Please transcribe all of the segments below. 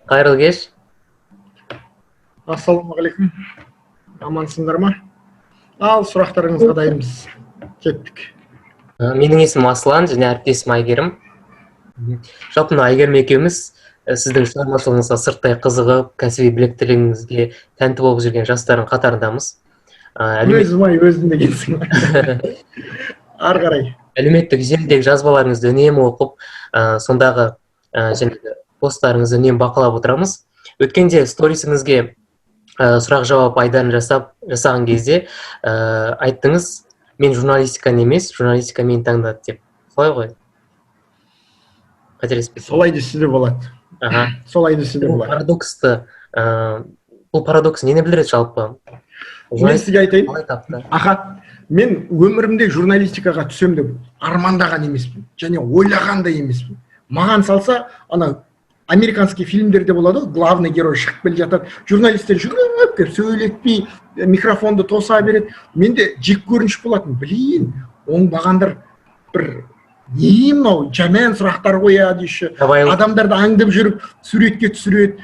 Кайрылы кеш. Ассалаумағалейкум. Амансыңдар ма? Ал, сұрақтарыңызға дайынбыз. Кеттік. Менің есімім Аслан және әріптесім Айгерім. Жалпы Айгерім екеуміз сіздің шығармашылығыңызға сырттай қызығып, кәсіби біліктілігіңізге тәнті болып жүрген жастардың қатарындамыз. Өзім дегенсің. Ары қарай. Әлеуметтік желідегі жазбаларыңызды үнемі оқып, сондағы және посттарыңызды үнемі бақылап отырамыз. Өткенде сторисіңізге сұрақ жауап айдарын жасаған кезде айттыңыз, мен журналистиканы емес, журналистика мені таңдады деп. Солай ғой? Қателеспесем. Солай десе де болады. Солай десе де болады. Бұл парадокс нені білдіреді жалпы? Мен сізге айтайын. Мен өмірімде журналистикаға түсем деп армандаған емеспін. Және ойлаған да емеспін. Маған салса, ана американский фильмдерде болады, главный герой шығып келе жатады, журналистер жүріп келіп сөйлетпей, микрофонды тоса береді. Менде жек көрініш болатын. Блин, оңбағандар бір не мынау жаман сұрақтар қояды еще. Адамдарды аңдып жүріп суретке түсіреді.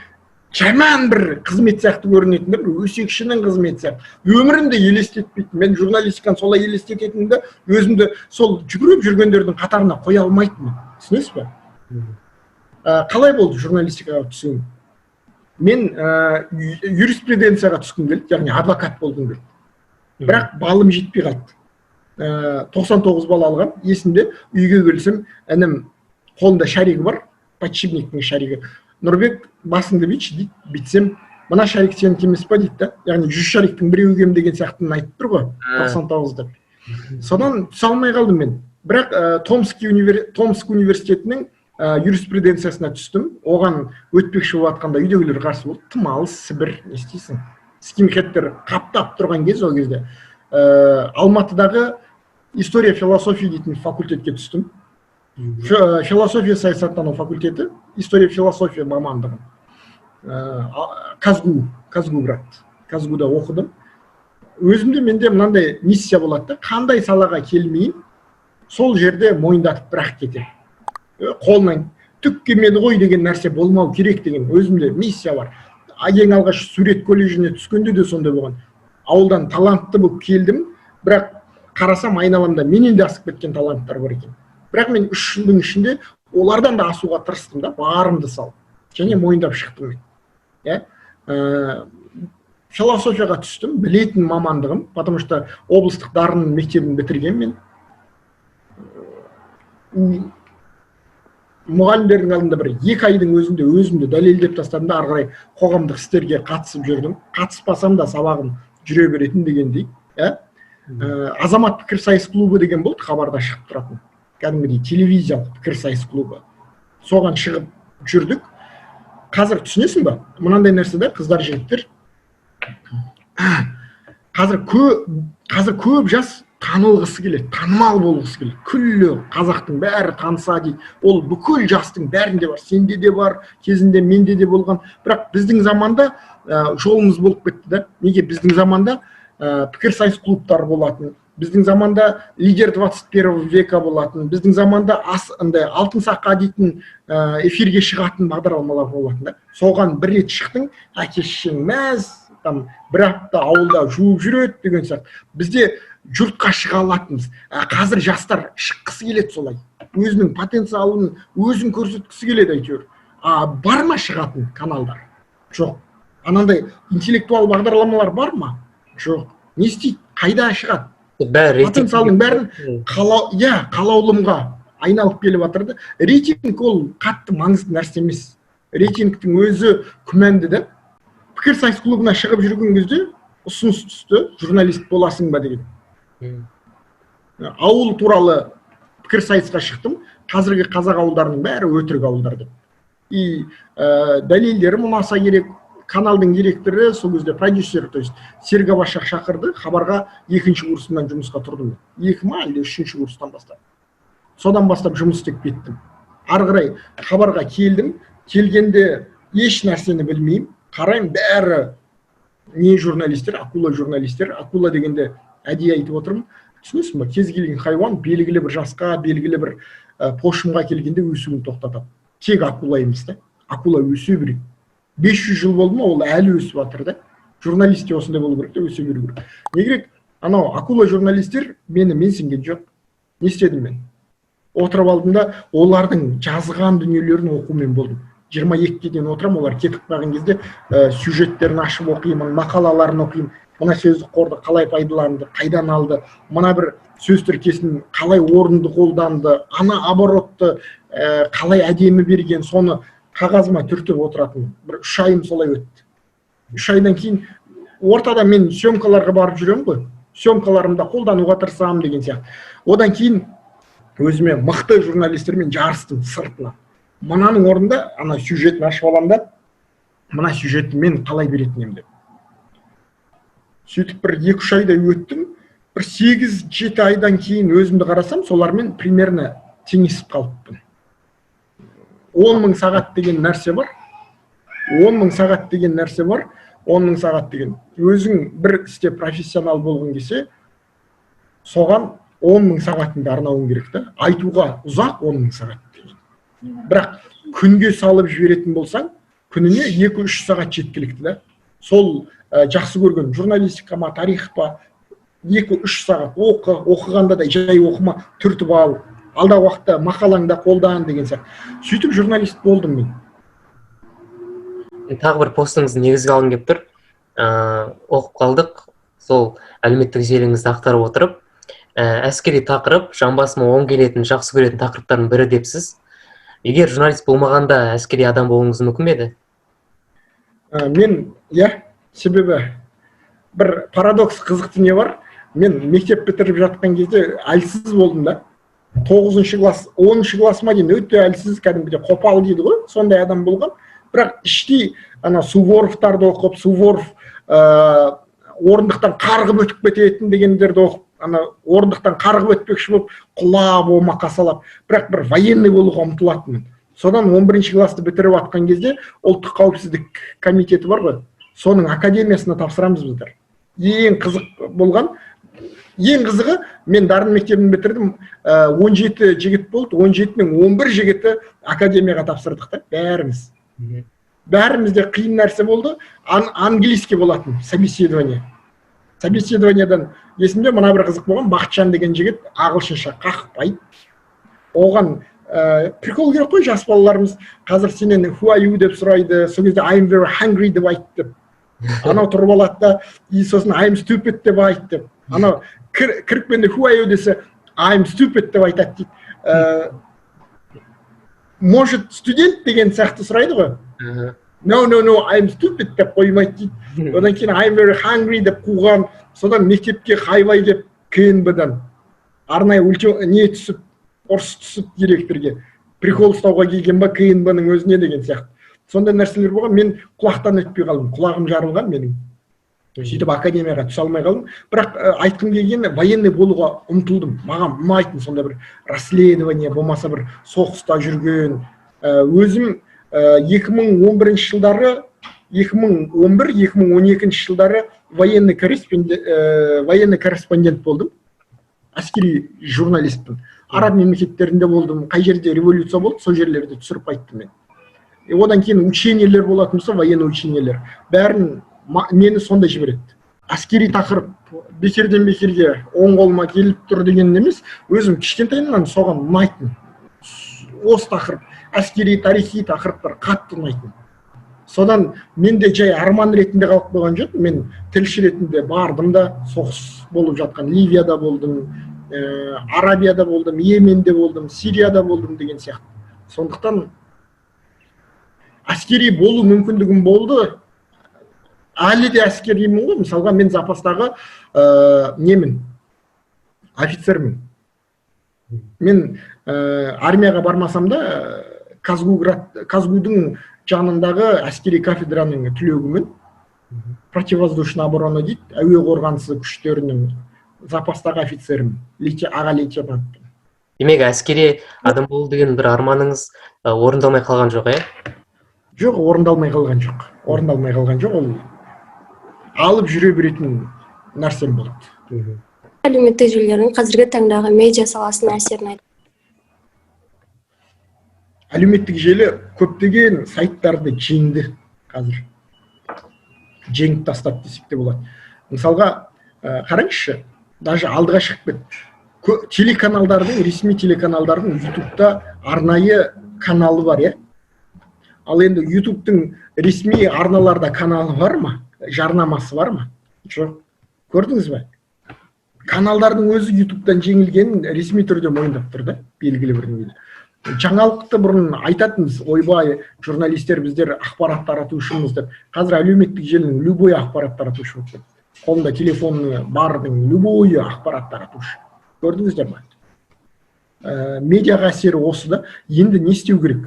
Жаман бір қызмет сияқты көрінетін, бір өсекшінің қызмет сияқты. Өмірімде елестетпейді. Мен журналистиканы солай елестететінімді, өзімді сол жүгіріп жүргендердің қатарына қоя алмайтынмын. Түсінесіз бе? Қалай болды журналистикаға түсуім? Мен юриспруденцияға түскім келді, яғни адвокат болдым келді. Бірақ балым жетпей қалды. 99 бал алған, есімде үйге келсем, інім қолында шаригі бар, подшипниктің шаригі. Нұрбек, басыңды бүйтші дейді, бүйтсем, мына шарик сенікі емес па дейді да. Яғни 100 шариктің біреуі кем деген сияқтыны айтып тұр ғой, 99 деп. Содан түсе алмай қалдым мен. Бірақ Томск университетінің юриспруденциясына түстім. Оған өтпекші болып атқанда үйдегілер қарсы болды. Тым алыс, Сібір, не істейсің? Скинхедтер қаптап тұрған кез ол кезде. Алматыдағы история философия дейтін факультетке түстім. Философия саясаттану факультеті, история философия мамандығын. Казгуда оқыдым. Өзімде менде мынандай миссия болады, қандай салаға келмейін, сол жерде мойындатып бірақ кетем. Қолынан түк келмеді ғой деген нәрсе болмау керек деген өзімде миссия бар. Ең алғаш сурет колледжіне түскенде де сондай болған. Ауылдан талантты болып келдім, бірақ қарасам айналамда менен де асып кеткен таланттар бар екен. Бірақ мен 3 жылдың ішінде олардан да асуға тырыстым да, барымды салып. Және мойындап шықтым мен. Философияға түстім, білетін мамандығым, потому что облыстық дарын мектебін бітірген мен. Мұғалімдердің алдында бір 2 айдың өзінде өзімді дәлелдеп тастадым да, ары қарай қоғамдық істерге қатысып жүрдім. Қатыспасам да сабағым жүре беретін дегендей. Азамат пікірсайыс клубы деген болды, хабарда шығып тұратын. Кәдімгідей телевизиялық пікірсайыс клубы. Соған шығып жүрдік. Қазір түсінесің ба? Мынандай нәрседе қыздар жігіттер. Қазір көп жас танылғысы келеді, танымал болғысы келеді. Күллі қазақтың бәрі таныса дейді. Ол бүкіл жастың бәрінде бар. Сенде де бар, кезінде менде де болған. Бірақ біздің заманда жолымыз болып кетті да. Неге біздің заманда пікірсайыс клубтар болатын? Біздің заманда лидер 21 века болатын, біздің заманда алтын саққа дейтін эфирге шығатын бағдарламалар болатын. Соған бір рет шықтың, әке-шешең мәз, бір апта ауылда жуып жүреді деген сияқты. Бізде жұртқа шыға алатынбыз. Қазір жастар шыққысы келеді солай. Өзінің потенциалын өзін көрсеткісі келеді әйтеуір. Бар ма шығатын каналдар? Жоқ. Анандай интеллектуал бағдарламалар бар ма? Жоқ. Не істейді? Қайда шығады? Потенциалдың бәрін қалаулымға айналып келіп жатырды. Рейтинг ол қатты маңызды нәрсе емес. Рейтингтің өзі күмәнді да. Пікірсайыс клубына шығып жүрген кезде ұсыныс түсті, журналист боласың ба деген. Ауыл туралы пікірсайысқа шықтым. Қазіргі қазақ ауылдарының бәрі өтірік ауылдар деп. И дәлелдері ұнаса керек. Каналдың директоры, сол кезде продюсер, то есть Серговашақ шақырды, хабарға 2-ші курсымнан жұмысқа тұрдым. 2 ма, әлде 3-ші курстан бастап. Содан бастап жұмыс істеп кеттім. Ары қарай хабарға келдім. Келгенде еш нәрсені білмеймін. Қарайым бәрі не журналистер, акула журналистер. Акула дегенде әдейі айтып отырмын. Түсінесің ба? Кез келген хайуан белгілі бір жасқа, белгілі бір пошымға келгенде өсуін тоқтатады. Тек акула емес та. Акула өсе береді. 500 жыл болды ма, ол әлі өсіп жатыр да. Журналистика осындай болу керек та, өсе беру керек. Не керек? Анау акула журналистер мені менсінген жоқ. Не істедім мен? Отырып алдым да олардың жазған дүниелерін оқумен болдым. 22-ге дейін отырам, олар кетіп қалған кезде сюжеттерін ашып оқимын, мақалаларын оқимын. Мына сөздік қорды қалай пайдаланды, қайдан алды, мына бір сөз тіркесін қалай орынды қолданды, ана оборотты қалай әдемі берген, соны қағазыма түртіп отыратын. Бір 3 айым солай өтті. 3 айдан кейін ортада мен съемкаларға барып жүремін ғой. Съемкаларымда қолдануға тырысамын деген сияқты. Одан кейін өзіме мықты журналистермен жарыстым сыртына. Мынаның орнында ана сюжетін ашып аламын да, мына сюжетті мен қалай беретін деп. Сөйтіп бір 2-3 айдай өттім. Бір 8-7 айдан кейін өзімді қарасам, солармен примерно теңесіп қалыппын. 10.000 сағат деген нәрсе бар. 10.000 сағат деген нәрсе бар. 10.000 сағат деген. Өзің бір істе профессионал болғың келсе, соған 10.000 сағатыңды арнауың керек та. Айтуға ұзақ 10.000 сағат деген. Бірақ күнге салып жіберетін болсаң, күніне 2-3 сағат жеткілікті да. Сол жақсы көрген журналистика ма, тарих па, 2-3 сағат оқығанда да жай оқыма, түртіп ал, алдағы уақытта мақалаңда қолдан деген сияқты. Сөйтіп журналист болдым мен. Тағы бір постыңызды негізге алғым келіп тұр. Оқып қалдық, сол әлеуметтік желіңізді ақтарып отырып, әскери тақырып жамбасыма оң келетін, жақсы көретін тақырыптардың бірі депсіз. Егер журналист болмағанда әскери адам болуыңыз мүмкін бе еді? Мен, себебі бір парадокс, қызықты не бар. Мен мектеп бітіріп жатқан кезде әлсіз болдым да. 9-шы класс, 10-шы классыма дейін өте әлсіз, кәдімгідей қопал дейді ғой, сондай адам болған. Бірақ іштей ана Суворовтарды оқып, Суворов орындықтан қарғып өтіп кететін дегендерді оқып, ана орындықтан қарғып өтпекші болып, құлап, омақа салап, бірақ бір военный болуға ұмтылатынмын. Содан 11-ші класты бітіріп атқан кезде ұлттық қауіпсіздік комитеті бар ғой, соның академиясына тапсырамыз біздер. Ең қызық болған, ең қызығы, мен дарын мектебін бітірдім, 17 жігіт болды, 17-нің 11 жігіті академияға тапсырдық та, бәріміз. Бәрімізде қиын нәрсе болды, английский болатын, собеседование. Собеседованиядан есімде мына бір қызық болған, Бақытжан деген жігіт ағылшынша қақпайды. Оған прикол керек қой, жас балаларымыз, қазір сенен who are you деп сұрайды, сол кезде I'm very hungry деп айтты. Анау тұрып алады да, сосын I'm stupid деп айтты. Анау кірікпенде who are you десе I'm stupid деп айтады дейді. Может, студент деген сияқты сұрайды ғой. No, I'm stupid деп қоймайды дейді. Одан кейін I'm very hungry деп қуған, содан мектепке хайвай деп КНБ-дан арнайы не түсіп, ұрыс түсіп директорге. Прикол ұстауға келген ба КНБ-ның өзіне деген сияқты. Сондай нәрселер болған, мен құлақтан өтпей қалдым, құлағым жарылған менің. Сөйтіп академияға түсе алмай қалдым. Бірақ айтқым келгені военный болуға ұмтылдым. Маған ұнайтын сонда бір расследование, болмаса бір соғыста жүрген. Өзім 2011 жылдары, 2011-2012 жылдары военный корреспондент болдым. Әскери журналистпін. Араб мемлекеттерінде болдым. Қай жерде революция болды, сол жерлерде түсіріп қайттым мен. Одан кейін учениелер болатын болса, военный учениелер. Бәрін мені сонда жібереді. Әскери тақырып бекерден бекерге оң қолыма келіп тұр деген емес, өзім кішкентайымнан соған ұнайтын. Осы тақырып, әскери тарихи тақырыптар қатты ұнайтын. Содан мен де жай арман ретінде қалып қойған жоқ, мен тілші ретінде бардым да, соғыс болып жатқан Ливияда болдым, Арабияда болдым, Йеменде болдым, Сирияда болдым деген сияқты. Сондықтан әскери болу мүмкіндігім болды. Әлі де әскеримін ғой, мысалға мен запастағы немін, офицермін. Мен армияға бармасам да, Казгудың жанындағы әскери кафедраның түлегімін. Противовоздушная оборона дейді, әуе қорғанысы күштерінің запастағы офицерім, аға лейтенантпын. Демек, әскери адам болу деген бір арманыңыз орындалмай қалған жоқ, Жоқ, орындалмай қалған жоқ. Орындалмай қалған жоқ, ол алып жүре беретін нәрсем болды. Әлеуметтік желілердің қазіргі таңдағы медиа саласына әсерін айтты. Әлеуметтік желі көптеген сайттарды жеңді. қазір жеңіп тастады десек те болады. Мысалға қараңызшы, даже алдыға шығып кет. Телеканалдардың, ресми телеканалдардың ютубта арнайы каналы бар, иә? Ал енді ютубтың ресми арналарда каналы бар ма? Жарнамасы бар ма? Жоқ. Көрдіңіз бе? Каналдардың өзі ютубтан жеңілгенін ресми түрде мойындап тұр да, белгілі бір деңгейде. Жаңалықты бұрын айтатынбыз, ойбай, журналистер біздер ақпарат таратушымыз деп. Қазір әлеуметтік желінің любой ақпарат таратушы болып кетті. Қолында телефоны бардың любой ақпарат таратушы. Көрдіңіздер ме? Медиаға әсері осы да. Енді не істеу керек?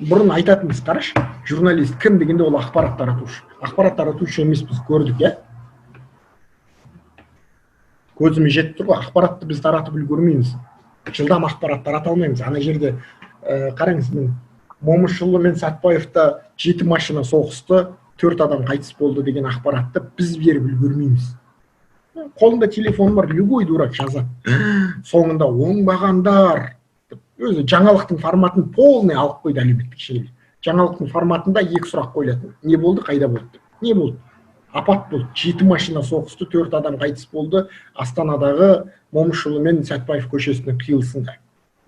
Бұрын айтатынбыз, қараш, журналист кім дегенде ол ақпарат таратушы. Ақпарат таратушы емес, біз көрдік, иә? Көзіме жетіп тұр ғой, ақпаратты біз таратып үлгермейміз. Жылдам ақпарат тарата алмаймыз. Ана жерде қараңыз, Момышұлы мен Сәтбаевта 7 машина соғысты, 4 адам қайтыс болды деген ақпаратты біз беріп үлгермейміз. Қолында телефон бар, любой дурак жазады. Соңында оңбағандар. Өзі жаңалықтың форматын полный алып қойды әлеуметтік желі. Жаңалықтың форматында 2 сұрақ қойылатын. Не болды, қайда болды? Не болды? Апат болды. 7 машина соғысты, 4 адам қайтыс болды. Астанадағы Момышұлы мен Сәтбаев көшесінің қиылысында.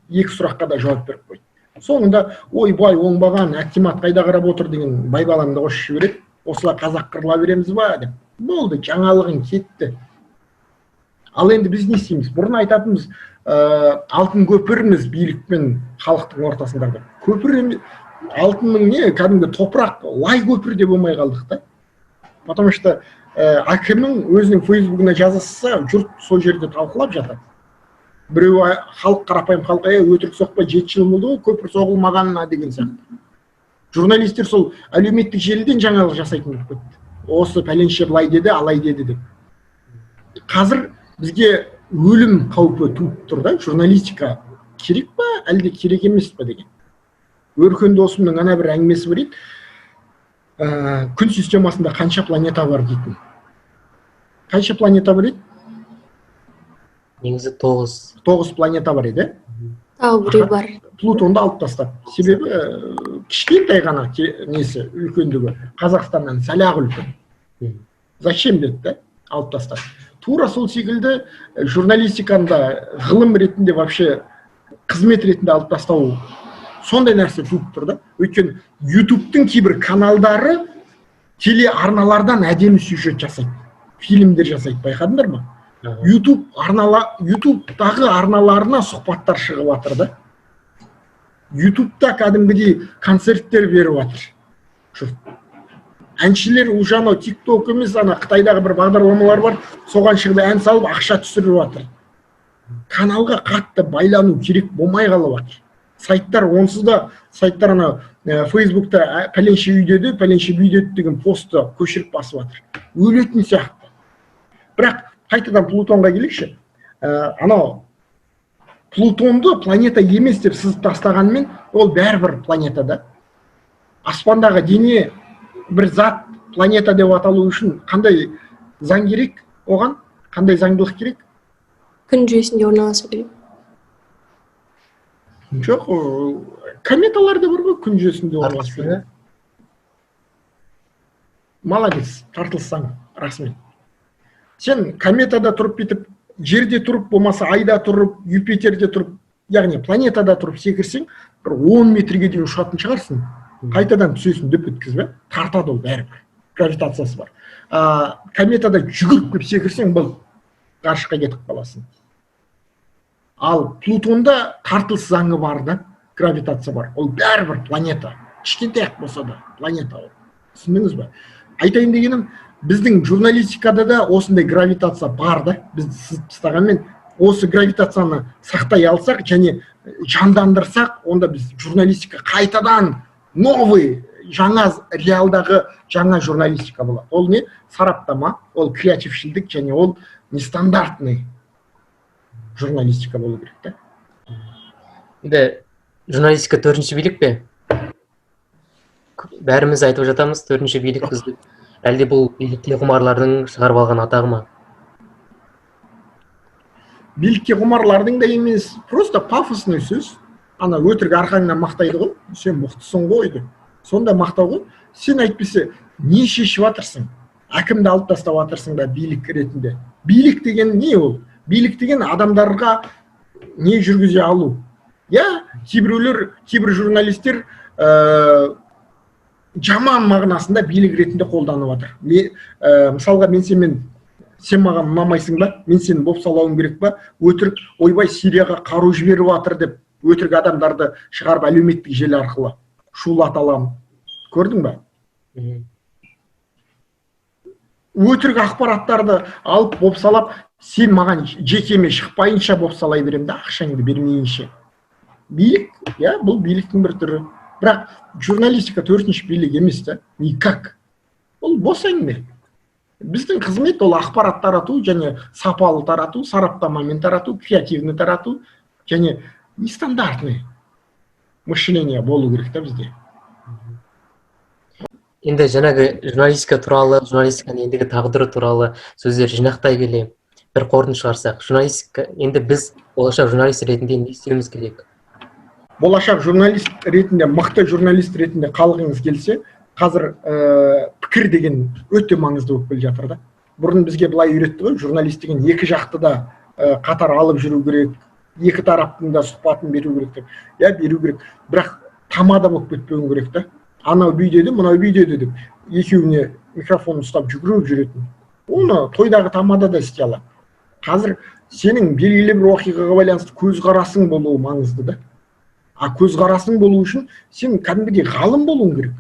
2 сұраққа да жауап беріп қойды. Соңында ойбай оңбаған, әктимат қайда қарап отыр деген байбаламды қосып жібереді. Осылай қазақ қырыла береміз ба деп. Болды, жаңалығын кетті. Ал енді біз не істейміз? Бұрын айтатынбыз, алтын көпірміз билік пен халықтың ортасында. Көпір алтынның не, кәдімгі топырақ, лай көпір де болмай қалдық та. Потому что әкімнің өзінің фейсбугына жазылса, жұрт сол жерде талқылап жатады. Біреу халық қарапайым халыққа өтірік соқпай 7 жыл болды ғой, көпір соғылмағанына деген сияқты. Журналистер сол әлеуметтік желіден жаңалық жасайтын болып кетті. Осы пәленше былай деді, алай деді деп. Қазір бізге өлім қаупі туып тұр да, журналистика керек па, әлде керек емес па деген. Өркен досымның ана бір әңгімесі бар еді. Күн системасында қанша планета бар дейтін. Қанша планета бар еді? Негізі 9. 9 планета бар еді. Тағы біреу бар. Плутонды алып тастап. Себебі кішкентай ғана несі, үлкендігі. Қазақстаннан сәл-ақ үлкен. Зачем деді да? Алып тастап. Тура сол секілді журналистиканда ғылым ретінде вообще қызмет ретінде алып тастау сондай нәрсе туып тұр да. Өйткені ютубтың кейбір каналдары телеарналардан әдемі сюжет жасайды. Фильмдер жасайды, байқадыңдар ма? Ютубтағы арналарына сұхбаттар шығып жатыр да. Ютубта кәдімгідей концерттер беріп жатыр. Әншілер ұжаны тикток емес, ана Қытайдағы бір бағдарламалар бар, соған шығып ән салып ақша түсіріп жатыр. Каналға қатты байлану керек болмай қалып жатыр. Сайттар онсыз да, сайттар ана Фейсбукта пәленше үйдеді, пәленше бүйдеді деген постты көшіріп басып жатыр. Өлетін сияқты. Бірақ қайтадан Плутонға келейікші. Анау Плутонды планета емес деп сызып тастағанмен, ол бәрібір планета да. Аспандағы дене бір зат планета деп аталу үшін қандай заң керек оған? Қандай заңдылық керек? Күн жүйесінде орналасу керек. Жоқ, кометалар да бар ғой күн жүйесінде орналасу керек. Молодец, тартылсаң, расымен. Сен кометада тұрып бітіп, жерде тұрып, болмаса айда тұрып, Юпитерде тұрып, яғни планетада тұрып секірсең, бір 10 метрге дейін ұшатын шығарсың. Қайтадан түсесің дөп өткізбе, тартады ол бәрібір. Гравитациясы бар. Кометада жүгіріп кеп секірсең, бұл ғарышқа кетіп қаласың. Ал Плутонда тартылыс заңы бар да, гравитация бар. Ол бәрібір планета. Кішкентай болса да планета ол. Түсіндіңіз бе? Айтайын дегенім, біздің журналистикада да осындай гравитация бар да. Біз сызып тастағанмен осы гравитацияны сақтай алсақ және жандандырсақ, онда біз журналистика қайтадан новый, жаңа реалдағы жаңа журналистика болады. Ол не? Сараптама, ол креатившілдік және ол нестандартный журналистика болу керек та. Енді журналистика 4-ші билік пе? Бәріміз айтып жатамыз, 4-ші билік бізді. Әлде бұл билікке құмарлардың шығарып алған атағы ма? Билікке құмарлардың да емес, просто пафосный сөз. Ана өтірік арқаңнан мақтайды ғой, сен мықтысың ғой деп. сонда мақтау ғой. Сен әйтпесе не шешіп жатырсың? Әкімді алып тастап жатырсың да билік ретінде. Билік деген не ол? Билік деген адамдарға не жүргізе алу. Я, кейбір журналистер жаман мағынасында билік ретінде қолданып жатыр. Мысалға сен маған ұнамайсың ба? Мен сені бопсалауым керек па? Өтірік, ойбай Сирияға қару жіберіп жатыр деп өтірік адамдарды шығарып әлеуметтік желі арқылы шулата аламын. Көрдің ба? Өтірік ақпараттарды алып бопсалап, сен маған жекеме шықпайынша бопсалай берем да, ақшаңды бермейінше. Билік, бұл биліктің бір түрі. Бірақ журналистика төртінші билік емес та, никак. Бұл бос әңгіме. Біздің қызмет ол ақпарат тарату және сапалы тарату, сараптамамен тарату, креативный тарату және нестандартный мышление болу керек та бізде. Енді жаңағы журналистика туралы, журналистиканың ендігі тағдыры туралы сөздер жинақтай келе бір қорытынды шығарсақ, журналистика, енді біз болашақ журналист ретінде не істеуіміз керек? Болашақ журналист ретінде, мықты журналист ретінде қалғыңыз келсе, қазір пікір деген өте маңызды болып келе жатыр да. Бұрын бізге былай үйретті ғой, журналист деген екі жақты да қатар алып жүру керек, екі тараптың да сұхбатын беру керек деп. Беру керек, бірақ тамада болып кетпеуің керек та. Анау бүйдеді, мынау бүйдеді деп екеуіне микрофон ұстап жүгіріп жүретін. Оны тойдағы тамада да істей алады. Қазір сенің белгілі бір оқиғаға байланысты көзқарасың болуы маңызды да. Көзқарасың болу үшін сен кәдімгідей ғалым болуың керек.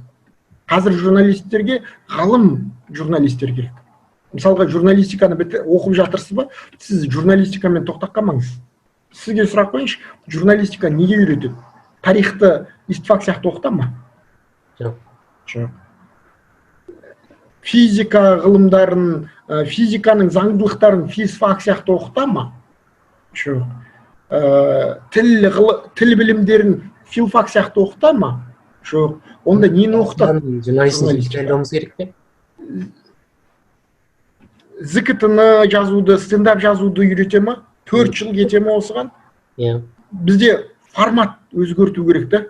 Қазір журналистерге ғалым журналистер керек. Мысалға журналистиканы оқып жатырсыз ба? Сіз журналистикамен тоқтап қалмаңыз. Сізге сұрақ қойыңызшы, журналистика неге үйретеді? Тарихты истфак сияқты оқыта ма? Жоқ. Физика ғылымдарын, физиканың заңдылықтарын физфак сияқты оқыта ма? Жоқ. Тіл білімдерін филфак сияқты оқыта ма? Жоқ. Онда нені оқытады? Журналистиканы керек пе? ЗКТ-ны жазуды, стендап жазуды үйрете ма? 4 жыл кете ма осыған? Бізде формат өзгерту керек та,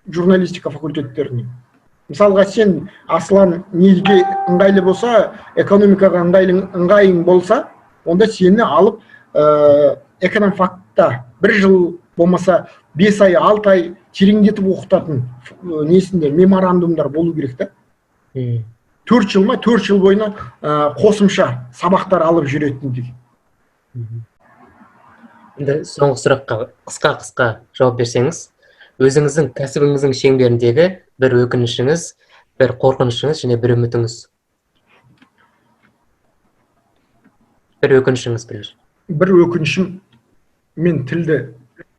журналистика факультеттеріне. Мысалға сен Аслан неге ыңғайлы болса, экономикаға ыңғайың болса, онда сені алып экономфакта 1 жыл болмаса 5 ай, 6 ай тереңдетіп оқытатын несінде меморандумдар болу керек та. 4 жыл ма, 4 жыл бойына қосымша сабақтар алып жүретін деген. Енді соңғы сұраққа қысқа жауап берсеңіз, өзіңіздің кәсібіңіздің шеңберіндегі бір өкінішіңіз, бір қорқынышыңыз және бір үмітіңіз. Бір өкінішіңіз бірінші. Бір өкінішім, мен тілді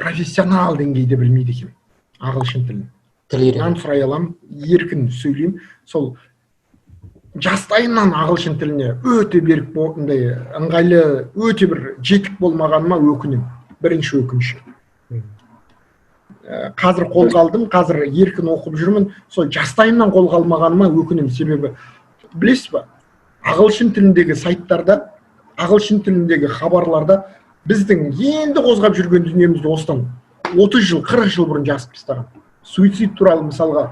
профессионал деңгейде білмейді екенмін. Ағылшын тілін. Нан сұрай аламын, еркін сөйлеймін. Сол жастайымнан ағылшын тіліне өте берік болғандай, ыңғайлы, өте бір жетік болмағаныма өкінемін. Бірінші өкінішім. Қазір қолға алдым, қазір еркін оқып жүрмін. Сол жастайымнан қолға алмағаныма өкінемін. Себебі, білесіз ба, ағылшын тіліндегі сайттарда, ағылшын тіліндегі хабарларда біздің енді қозғап жүрген дүниемізді осыдан 30 жыл, 40 жыл бұрын жазып тастаған. Суицид туралы мысалға,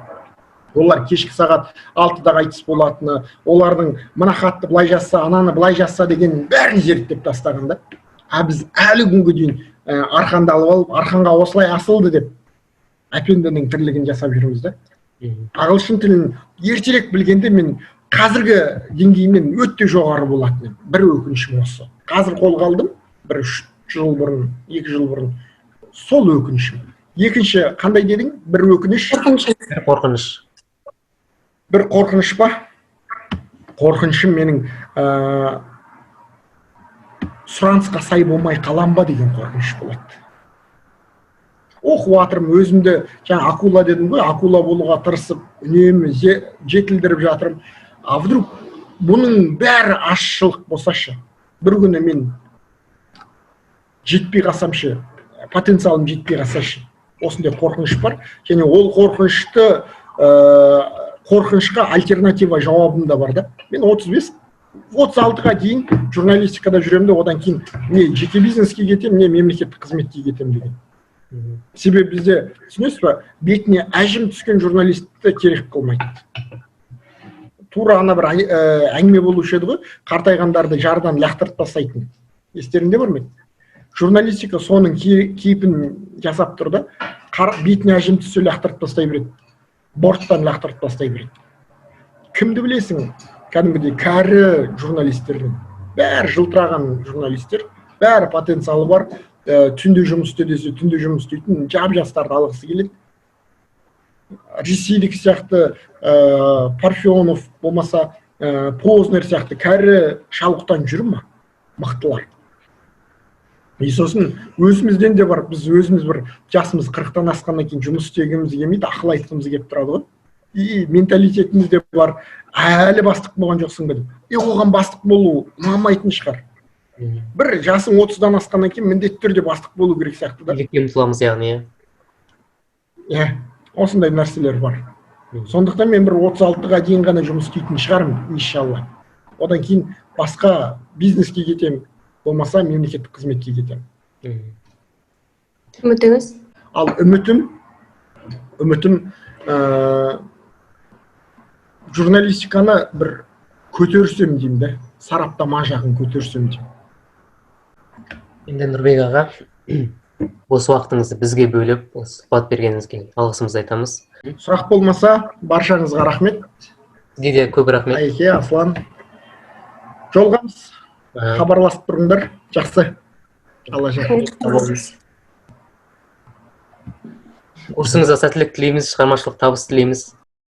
олар кешкі сағат 6-да қайтыс болатыны, олардың мына хатты былай жазса, ананы былай жазса деген бәрін зерттеп тастаған да. Біз әлі күнге дейін арқандалып алып, арқанға осылай асылды деп әпендінің тірлігін жасап жүрміз да. Ағылшын тілін ертерек білгенде мен қазіргі деңгеймен өте жоғары болатын. Бір өкінішім осы. Қазір қолға алдым, 3 жыл бұрын, 2 жыл бұрын. Сол өкінішім. Екінші, қандай дедің? Бір өкініш? Бір қорқыныш. Бір қорқыныш па? Қорқынышым менің сұранысқа сай болмай қалам ба деген қорқыныш болады. Оқып жатырмын, өзімді, жаңа акула дедім ғой, акула болуға тырысып, үнемі жетілдіріп жатырмын. Вдруг бұның бәрі ашшылық болсашы, бір күні мен жетпей қалсамшы, потенциалым жетпей қалсашы, осындай қорқыныш бар. Және ол қорқынышқа альтернатива жауабым да бар да. Мен 35-36-ға дейін журналистикада жүремін де, одан кейін не жеке бизнеске кетем, не мемлекеттік қызметке кетем деген. себебі бізде түсінесіз ба, бетіне әжім түскен журналистті керек қылмайды. Тура ана бір әңгіме болушы еді ғой, қартайғандарды жардан лақтырып тастайтын. Естеріңде бар ма? Журналистика соның кейпін жасап тұр да, бетіне әжім түссе лақтырып тастай береді, борттан лақтырып тастай береді. Кімді білесің? Кәдімгідей кәрі журналистердің, бәрі жылтыраған журналистер, бәрі потенциалы бар, түнде жұмыс істе десе түнде жұмыс істейтін жап-жастарды алғысы келеді. Ресейлік сияқты Парфенов болмаса Познер сияқты кәрі шалықтан жүр ма? Мықтылар. Сосын өзімізден де бар, біз өзіміз бір жасымыз 40-тан асқаннан кейін жұмыс істегіміз келмейді, ақыл айтқымыз келіп тұрады ғой. И менталитетіміз де бар, әлі бастық болған жоқсың ба деп. Оған бастық болу ұнамайтын шығар. Бір жасың 30-дан асқаннан кейін міндетті түрде бастық болу керек сияқты да. Билікке ұмтыламыз яғни. Осындай нәрселер бар. Сондықтан мен бір 36-ға дейін ғана жұмыс істейтін шығармын, иншалла. Одан кейін басқа бизнеске кетемін, болмаса мемлекеттік қызметке кетемін. Үмітіңіз? Ал үмітім журналистиканы бір көтерсем деймін да, сараптама жағын көтерсем деймін. Енді Нұрбек аға, осы уақытыңызды бізге бөліп, сұхбат бергеніңізге алғысымызды айтамыз. Сұрақ болмаса, баршаңызға рахмет. Сізге де көп рахмет. Айке, Аслан. Жолғамыз, хабарласып тұрыңдар. Жақсы. Алла жақсы. Курсыңызға сәттілік тілейміз, шығармашылық табыс тілейміз.